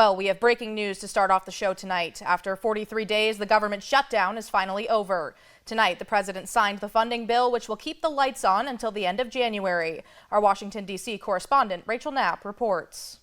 Well, we have breaking news to start off the show tonight. After 43 days, the government shutdown is finally over. Tonight, the president signed the funding bill, which will keep the lights on until the end of January. Our Washington, D.C. correspondent Rachel Knapp reports.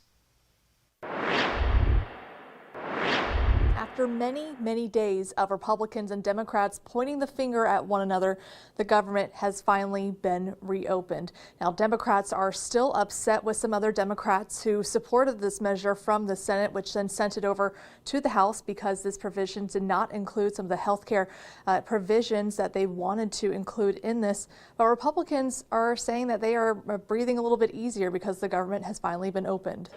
After many days of Republicans and Democrats pointing the finger at one another, the government has finally been reopened. Now, Democrats are still upset with some other Democrats who supported this measure from the Senate, which then sent it over to the House because this provision did not include some of the health care provisions that they wanted to include in this. But Republicans are saying that they are breathing a little bit easier because the government has finally been opened.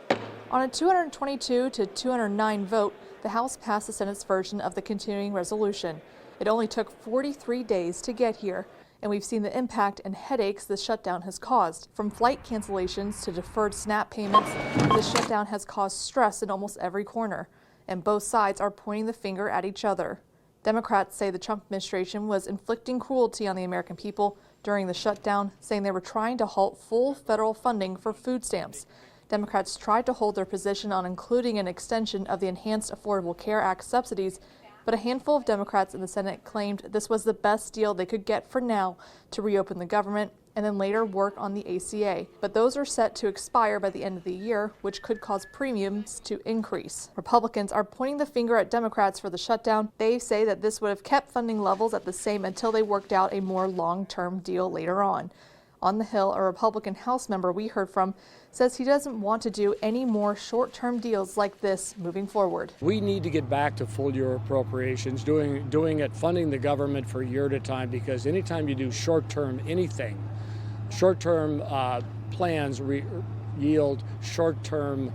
On a 222 to 209 vote, the House passed the Senate's version of the continuing resolution. It only took 43 days to get here, and we've seen the impact and headaches the shutdown has caused. From flight cancellations to deferred SNAP payments, the shutdown has caused stress in almost every corner, and both sides are pointing the finger at each other. Democrats say the Trump administration was inflicting cruelty on the American people during the shutdown, saying they were trying to halt full federal funding for food stamps. Democrats tried to hold their position on including an extension of the Enhanced Affordable Care Act subsidies, but a handful of Democrats in the Senate claimed this was the best deal they could get for now to reopen the government and then later work on the ACA. But those are set to expire by the end of the year, which could cause premiums to increase. Republicans are pointing the finger at Democrats for the shutdown. They say that this would have kept funding levels at the same until they worked out a more long-term deal later on. On the Hill, a Republican House member we heard from says he doesn't want to do any more short-term deals like this moving forward. We need to get back to full year appropriations, doing it, funding the government for a year at a time, because anytime you do short-term anything, short-term plans yield short-term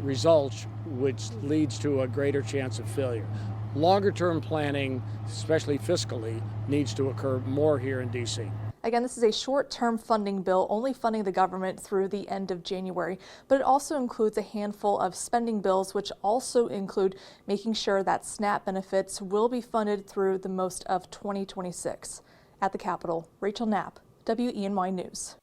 results, which leads to a greater chance of failure. Longer-term planning, especially fiscally, needs to occur more here in D.C. Again, this is a short-term funding bill, only funding the government through the end of January, but it also includes a handful of spending bills, which also include making sure that SNAP benefits will be funded through the most of 2026. At the Capitol, Rachel Knapp, WENY News.